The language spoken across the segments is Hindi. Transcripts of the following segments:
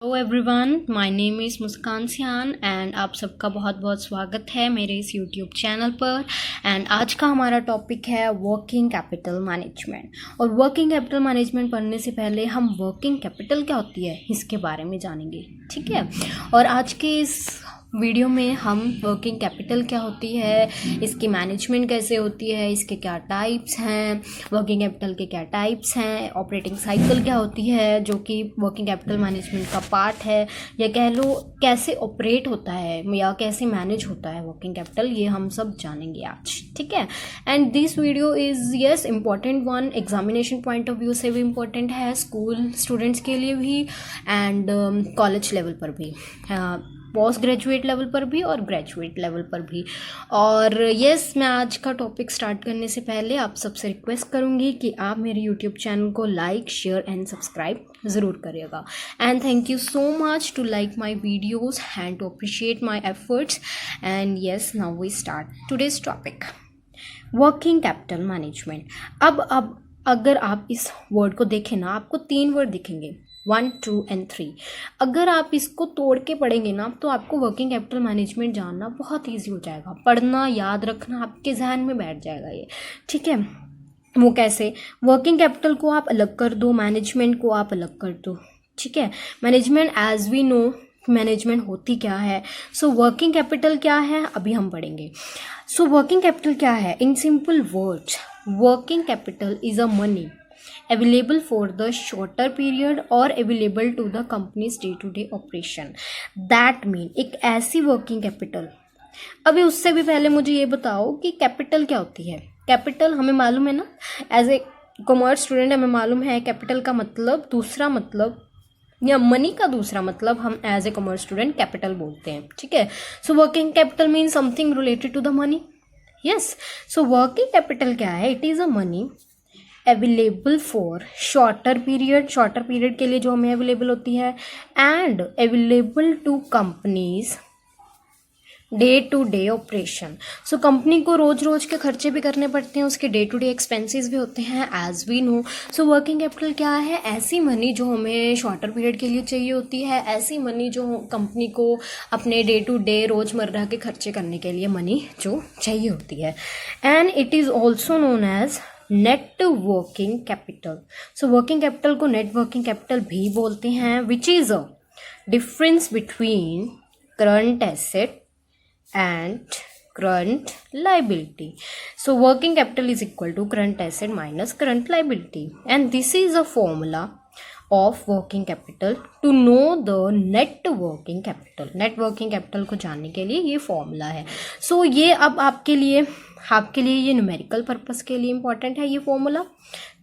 Hello everyone, my name is Muskan Siyan and आप सबका बहुत बहुत स्वागत है मेरे इस यूट्यूब चैनल पर। एंड आज का हमारा टॉपिक है वर्किंग कैपिटल मैनेजमेंट। और वर्किंग कैपिटल मैनेजमेंट पढ़ने से पहले हम वर्किंग कैपिटल क्या होती है इसके बारे में जानेंगे, ठीक है। और आज के इस वीडियो में हम वर्किंग कैपिटल क्या होती है, इसकी मैनेजमेंट कैसे होती है, इसके क्या टाइप्स हैं, वर्किंग कैपिटल के क्या टाइप्स हैं, ऑपरेटिंग साइकिल क्या होती है जो कि वर्किंग कैपिटल मैनेजमेंट का पार्ट है, या कह लो कैसे ऑपरेट होता है या कैसे मैनेज होता है वर्किंग कैपिटल, ये हम सब जानेंगे आज, ठीक है। And this video is yes important one, examination point of view से भी इम्पॉर्टेंट है, स्कूल स्टूडेंट्स के लिए भी एंड कॉलेज लेवल पर भी, पोस्ट ग्रेजुएट लेवल पर भी और ग्रेजुएट लेवल पर भी। और यस, मैं आज का टॉपिक स्टार्ट करने से पहले आप सबसे रिक्वेस्ट करूंगी कि आप मेरे यूट्यूब चैनल को लाइक, शेयर एंड सब्सक्राइब ज़रूर करिएगा। And thank you so much to like my videos and to appreciate my efforts. And yes, now we start today's topic, working capital management. अब अगर आप इस वर्ड को देखें ना, आपको 3 वर्ड दिखेंगे, 1, 2 and 3। अगर आप इसको तोड़ के पढ़ेंगे ना तो आपको वर्किंग कैपिटल मैनेजमेंट जानना बहुत ईजी हो जाएगा, पढ़ना याद रखना आपके जहन में बैठ जाएगा ये, ठीक है। वो कैसे? वर्किंग कैपिटल को आप अलग कर दो, मैनेजमेंट को आप अलग कर दो, ठीक है। Management as we know management होती क्या है, सो वर्किंग कैपिटल क्या है अभी हम पढ़ेंगे। सो वर्किंग कैपिटल क्या है? In simple words, working capital is a money available for the shorter period or available to the company's day to day operation। that mean एक ऐसी working capital। अभी उससे भी पहले मुझे ये बताओ कि कैपिटल क्या होती है। कैपिटल हमें मालूम है ना, एज ए कॉमर्स स्टूडेंट हमें मालूम है कैपिटल का मतलब, दूसरा मतलब या मनी का दूसरा मतलब हम as a commerce student capital बोलते हैं, ठीक है। So working capital mean something related to the money. Yes, so working capital क्या है? It is a money available for shorter period के लिए जो हमें अवेलेबल होती है, and available to companies day to day operation. So company को रोज रोज के खर्चे भी करने पड़ते हैं, उसके डे टू डे एक्सपेंसेस भी होते हैं as we know. So working capital क्या है? ऐसी मनी जो हमें शॉर्टर पीरियड के लिए चाहिए होती है, ऐसी मनी जो कंपनी को अपने डे टू डे रोजमर्रा के खर्चे करने के लिए मनी जो चाहिए होती है। And it is also known as net working capital. So working capital को नेट वर्किंग कैपिटल भी बोलते हैं, which is a difference between current asset and current liability. So working capital is equal to current asset minus current liability, and this is a formula of working capital to know the net working capital. Net working capital को जानने के लिए ये फॉर्मूला है। सो ये अब आपके लिए ये न्यूमेरिकल पर्पस के लिए इंपॉर्टेंट है ये फॉर्मूला,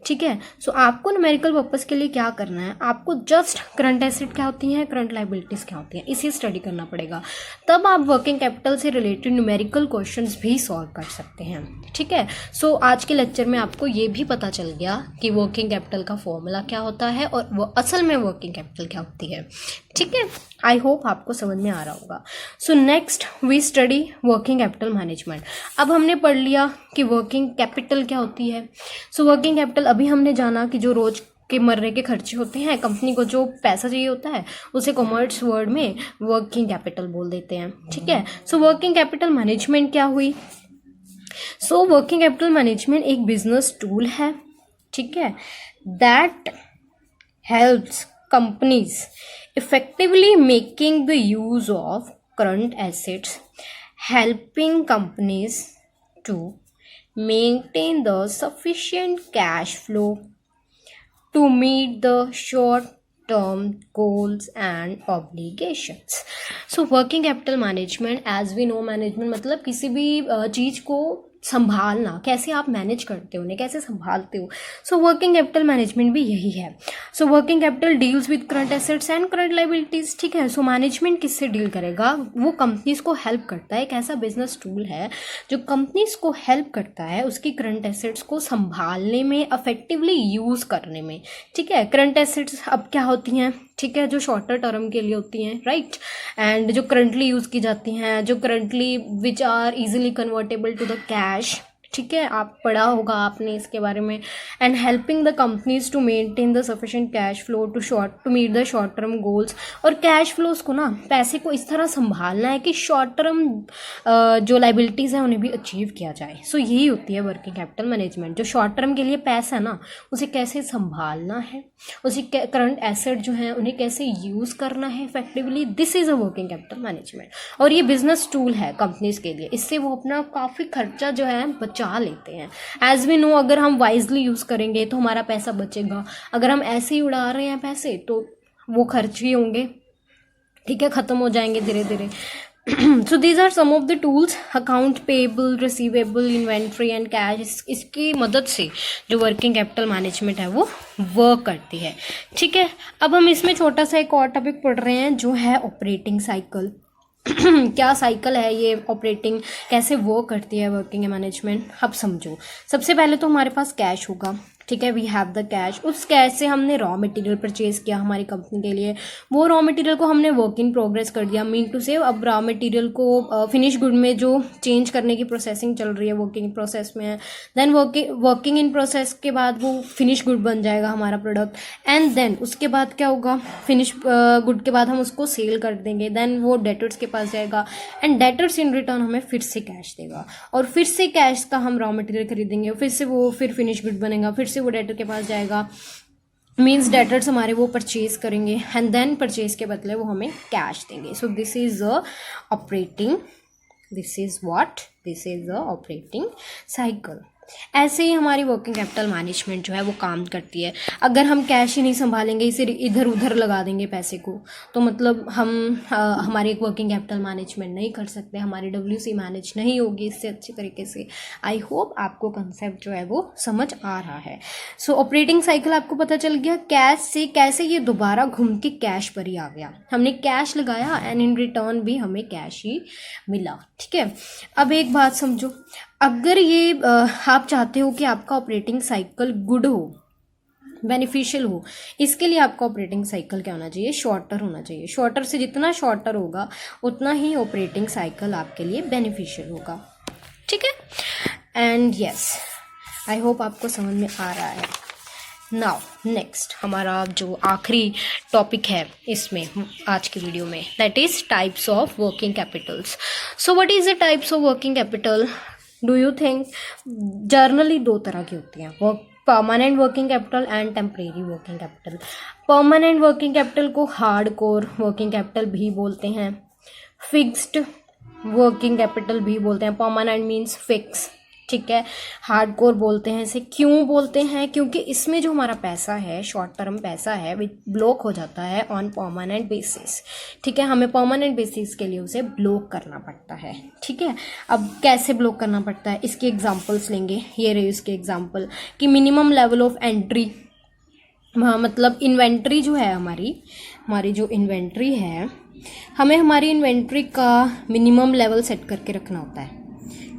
ठीक है। सो आपको न्यूमेरिकल पर्पस के लिए क्या करना है, आपको जस्ट करंट एसेट क्या होती हैं, करंट लाइबिलिटीज क्या होती हैं, इसी स्टडी करना पड़ेगा, तब आप वर्किंग कैपिटल से रिलेटेड न्यूमेरिकल क्वेश्चंस भी सॉल्व कर सकते हैं, ठीक है। सो आज के लेक्चर में आपको ये भी पता चल गया कि वर्किंग कैपिटल का फॉर्मूला क्या होता है और वो असल में वर्किंग कैपिटल क्या होती है, ठीक है। आई होप आपको समझ में आ रहा होगा। So next we study working capital management. अब हमने पढ़ लिया कि वर्किंग कैपिटल क्या होती है। सो वर्किंग कैपिटल अभी हमने जाना कि जो रोज के मर्रे के खर्चे होते हैं, कंपनी को जो पैसा चाहिए होता है उसे कॉमर्स वर्ड में वर्किंग कैपिटल बोल देते हैं, ठीक है। सो वर्किंग कैपिटल मैनेजमेंट क्या हुई? सो वर्किंग कैपिटल मैनेजमेंट एक बिजनेस टूल है, ठीक है, that helps companies effectively making the use of current assets, helping companies to maintain the sufficient cash flow to meet the short term goals and obligations। so working capital management as we know, management मतलब किसी भी चीज को संभालना, कैसे आप मैनेज करते हो, उन्हें कैसे संभालते हो। सो वर्किंग कैपिटल मैनेजमेंट भी यही है। So working capital deals with current assets and current liabilities, ठीक है। सो मैनेजमेंट किससे डील करेगा? वो कंपनीज को हेल्प करता है, एक ऐसा बिजनेस टूल है जो कंपनीज को हेल्प करता है उसकी करंट एसेट्स को संभालने में, इफेक्टिवली यूज करने में, ठीक है। करंट एसेट्स अब क्या होती हैं, ठीक है, जो शॉर्टर टर्म के लिए होती हैं, राइट, एंड जो करंटली यूज की जाती हैं, जो currently which are easily convertible to the cash, ठीक है, आप पढ़ा होगा आपने इसके बारे में। And helping the companies to maintain the sufficient cash flow to meet the short term goals. और कैश फ्लोज को ना, पैसे को इस तरह संभालना है कि शॉर्ट टर्म जो लाइबिलिटीज़ हैं उन्हें भी अचीव किया जाए। सो यही होती है वर्किंग कैपिटल मैनेजमेंट। जो शॉर्ट टर्म के लिए पैसा है ना, उसे कैसे संभालना है, उसे करंट एसेट जो है उन्हें कैसे यूज़ करना है effectively, this is a working capital management. और ये बिजनेस टूल है कंपनीज के लिए, इससे वो अपना काफ़ी खर्चा जो है बचा लेते हैं। एज वी नो, अगर हम वाइजली यूज़ करेंगे तो हमारा पैसा बचेगा, अगर हम ऐसे ही उड़ा रहे हैं पैसे तो वो खर्च ही होंगे, ठीक है, ख़त्म हो जाएंगे धीरे धीरे। So these are some of the tools, account payable, receivable, inventory and cash. इसकी मदद से जो वर्किंग कैपिटल मैनेजमेंट है वो वर्क करती है, ठीक है। अब हम इसमें छोटा सा एक और टॉपिक पढ़ रहे हैं जो है ऑपरेटिंग साइकिल। क्या साइकिल है ये, ऑपरेटिंग कैसे वर्क करती है वर्किंग मैनेजमेंट। अब समझो, सबसे पहले तो हमारे पास कैश होगा, ठीक है, वी हैव द कैश। उस कैश से हमने रॉ मटेरियल परचेज किया हमारी कंपनी के लिए, वो रॉ मटेरियल को हमने वर्क इन प्रोग्रेस कर दिया, मीन टू से अब रॉ मटेरियल को फिनिश गुड में जो चेंज करने की प्रोसेसिंग चल रही है, वर्किंग प्रोसेस में है। देन वर्किंग इन प्रोसेस के बाद वो फिनिश गुड बन जाएगा हमारा प्रोडक्ट। एंड देन उसके बाद क्या होगा, फिनिश गुड के बाद हम उसको सेल कर देंगे, देन वो डेटर्स के पास जाएगा एंड डेटर्स इन रिटर्न हमें फिर से कैश देगा, और फिर से कैश का हम रॉ मटेरियल खरीदेंगे, फिर से वो फिर फिनिश गुड बनेगा, फिर से वो डेटर के पास जाएगा, मीन्स डेटर्स हमारे वो परचेज करेंगे एंड देन परचेज के बदले वो हमें कैश देंगे। So this is a operating, this is what, this is a operating cycle. ऐसे ही हमारी वर्किंग कैपिटल मैनेजमेंट जो है वो काम करती है। अगर हम कैश ही नहीं संभालेंगे, इसे इधर उधर लगा देंगे पैसे को, तो मतलब हम हमारी एक वर्किंग कैपिटल मैनेजमेंट नहीं कर सकते, हमारी WC मैनेज नहीं होगी इससे अच्छी तरीके से। आई होप आपको कंसेप्ट जो है वो समझ आ रहा है। सो ऑपरेटिंग साइकिल आपको पता चल गया, कैश से कैसे ये दोबारा घूम के कैश पर ही आ गया। हमने कैश लगाया एंड इन रिटर्न भी हमें कैश ही मिला, ठीक है। अब एक बात समझो, अगर ये आप चाहते हो कि आपका ऑपरेटिंग साइकिल गुड हो, बेनिफिशियल हो, इसके लिए आपका ऑपरेटिंग साइकिल क्या होना चाहिए, शॉर्टर होना चाहिए। शॉर्टर से जितना शॉर्टर होगा उतना ही ऑपरेटिंग साइकिल आपके लिए बेनिफिशियल होगा, ठीक है। एंड यस, आई होप आपको समझ में आ रहा है। नाउ नेक्स्ट हमारा जो आखिरी टॉपिक है इसमें आज की वीडियो में, that is types of working Capitals. So what is the types of working capital? Do you think generally दो तरह की होती हैं, permanent working capital and temporary working capital. Permanent working capital को हार्ड कोर वर्किंग कैपिटल भी बोलते हैं, फिक्स्ड वर्किंग कैपिटल भी बोलते हैं। परमानेंट मीन्स फिक्स, ठीक है, हार्ड कोर बोलते हैं इसे। क्यों बोलते हैं? क्योंकि इसमें जो हमारा पैसा है, शॉर्ट टर्म पैसा है, विच ब्लॉक हो जाता है ऑन परमानेंट बेसिस, ठीक है। हमें परमानेंट बेसिस के लिए उसे ब्लॉक करना पड़ता है, ठीक है। अब कैसे ब्लॉक करना पड़ता है, इसके एग्जांपल्स लेंगे। ये रहे इसके एग्जांपल कि मिनिमम लेवल ऑफ एंट्री, मतलब इन्वेंट्री जो है हमारी जो इन्वेंट्री है, हमें हमारी इन्वेंट्री का मिनिमम लेवल सेट करके रखना होता है,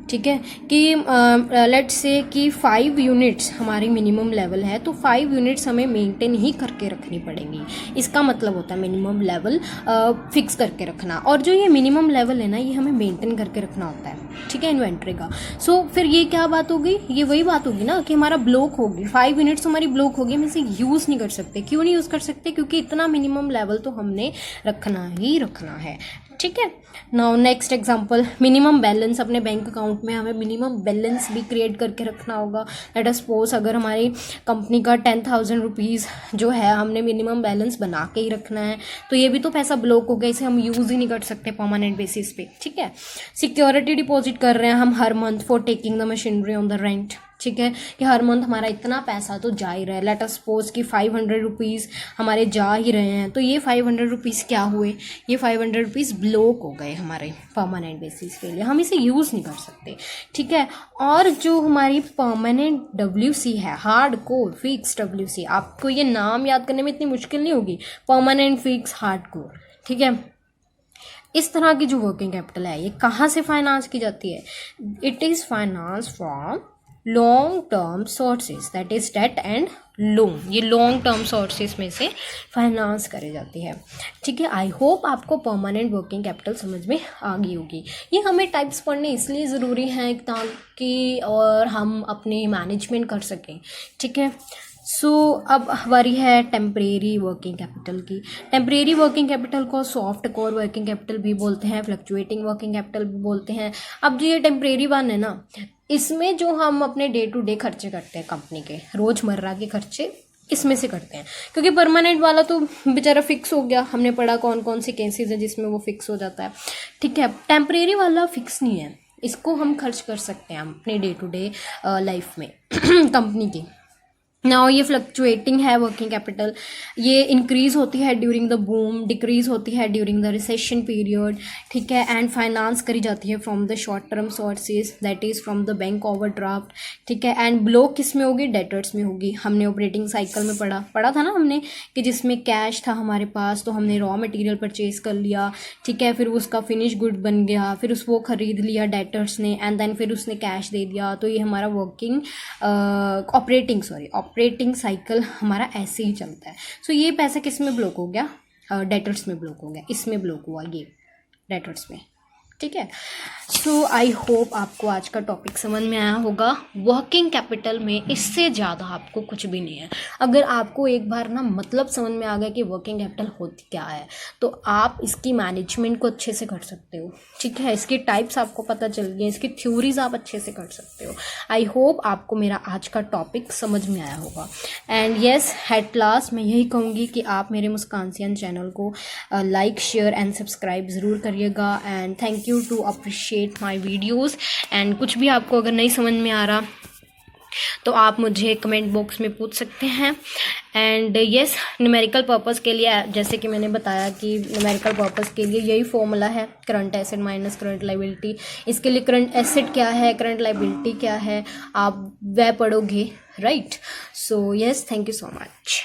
ठीक है। कि लेट्स से कि 5 यूनिट्स हमारी मिनिमम लेवल है, तो 5 यूनिट्स हमें मेंटेन ही करके रखनी पड़ेंगी। इसका मतलब होता है मिनिमम लेवल फिक्स करके रखना। और जो ये मिनिमम लेवल है ना, ये हमें मेंटेन करके रखना होता है, ठीक है, इन्वेंट्री का। सो फिर ये क्या बात होगी, ये वही बात होगी ना कि हमारा ब्लॉक होगी, 5 यूनिट्स हमारी ब्लॉक होगी, हम इसे यूज़ नहीं कर सकते। क्यों नहीं यूज़ कर सकते? क्योंकि इतना मिनिमम लेवल तो हमने रखना ही रखना है, ठीक है। Now next example, minimum balance. अपने बैंक अकाउंट में हमें मिनिमम बैलेंस भी क्रिएट करके रखना होगा। लेट अस सपोज अगर हमारी कंपनी का 10,000 रुपीज़ जो है हमने मिनिमम बैलेंस बना के ही रखना है, तो ये भी तो पैसा ब्लॉक हो गया, इसे हम यूज़ ही नहीं कर सकते परमानेंट बेसिस पे, ठीक है। सिक्योरिटी डिपॉजिट कर रहे हैं हम हर month for taking the machinery on the rent, ठीक है, कि हर मंथ हमारा इतना पैसा तो जा ही रहा है। लेट अस सपोज कि 500 रुपीज़ हमारे जा ही रहे हैं, तो ये 500 रुपीज़ क्या हुए, ये 500 रुपीज़ ब्लॉक हो गए हमारे परमानेंट बेसिस के लिए, हम इसे यूज़ नहीं कर सकते, ठीक है। और जो हमारी परमानेंट WC है, हार्ड कोर फिक्स WC, आपको ये नाम याद करने में इतनी मुश्किल नहीं होगी, परमानेंट फिक्स हार्ड कोर, ठीक है। इस तरह की जो वर्किंग कैपिटल है, ये कहाँ से फाइनेंस की जाती है? It is finance from long term sources, that is debt and loan, ये लॉन्ग टर्म सोर्सेज में से फाइनेंस करी जाती है। ठीक है, आई होप आपको परमानेंट वर्किंग कैपिटल समझ में आ गई होगी। ये हमें टाइप्स पढ़ने इसलिए ज़रूरी हैं ताकि और हम अपनी मैनेजमेंट कर सकें। ठीक है, सो अब हमारी है टेम्परेरी वर्किंग कैपिटल की। टेम्परेरी वर्किंग कैपिटल को सॉफ्ट कोर वर्किंग कैपिटल भी बोलते हैं, फ्लक्चुएटिंग वर्किंग कैपिटल भी बोलते हैं। अब जो ये टेम्परेरी वन है ना, इसमें जो हम अपने डे टू डे खर्चे करते हैं, कंपनी के रोज़मर्रा के खर्चे इसमें से करते हैं, क्योंकि परमानेंट वाला तो बेचारा फिक्स हो गया, हमने पढ़ा कौन कौन सी केसेस है जिसमें वो फिक्स हो जाता है। ठीक है, टेम्परेरी वाला फिक्स नहीं है, इसको हम खर्च कर सकते हैं अपने डे टू डे लाइफ में कंपनी की। नाउ ये फ्लक्चुएटिंग है वर्किंग कैपिटल, ये इंक्रीज होती है ड्यूरिंग द बूम, डिक्रीज होती है ड्यूरिंग द रिसेशन पीरियड। ठीक है, एंड फाइनेंस करी जाती है from the short term sources, that is from the bank overdraft. ठीक है, एंड ब्लो किस में होगी, डेटर्स में होगी। हमने ऑपरेटिंग साइकिल में पढ़ा था ना हमने कि जिसमें कैश था हमारे पास तो हमने रॉ मटेरियल परचेज कर लिया। ठीक है, फिर उसका फिनिश गुड बन गया, फिर उसको खरीद लिया डेटर्स ने, एंड देन फिर उसने कैश दे दिया। तो ये हमारा वर्किंग ऑपरेटिंग साइकिल हमारा ऐसे ही चलता है। सो ये पैसा किस में ब्लॉक हो गया, डेटर्स में ब्लॉक हो गया, इसमें ब्लॉक हुआ ये डेटर्स में। ठीक है, सो आई होप आपको आज का टॉपिक समझ में आया होगा। वर्किंग कैपिटल में इससे ज़्यादा आपको कुछ भी नहीं है। अगर आपको एक बार ना मतलब समझ में आ गया कि वर्किंग कैपिटल होती क्या है, तो आप इसकी मैनेजमेंट को अच्छे से कर सकते हो। ठीक है, इसकी टाइप्स आपको पता चल गई, इसकी थ्योरीज आप अच्छे से कर सकते हो। आई होप आपको मेरा आज का टॉपिक समझ में आया होगा। एंड येस, एट लास्ट मैं यही कहूँगी कि आप मेरे मुस्कानसियान चैनल को लाइक, शेयर एंड सब्सक्राइब ज़रूर करिएगा। And thank you to appreciate my videos. And कुछ भी आपको अगर नहीं समझ में आ रहा तो आप मुझे कमेंट बॉक्स में पूछ सकते हैं। एंड येस, न्यूमेरिकल पर्पस के लिए जैसे कि मैंने बताया कि न्यूमेरिकल पर्पस के लिए यही फॉर्मूला है, current asset minus current liability. इसके लिए करंट एसेट क्या है, करंट लाइबिलिटी क्या है, आप वह पढ़ोगे, right. So yes, thank you so much.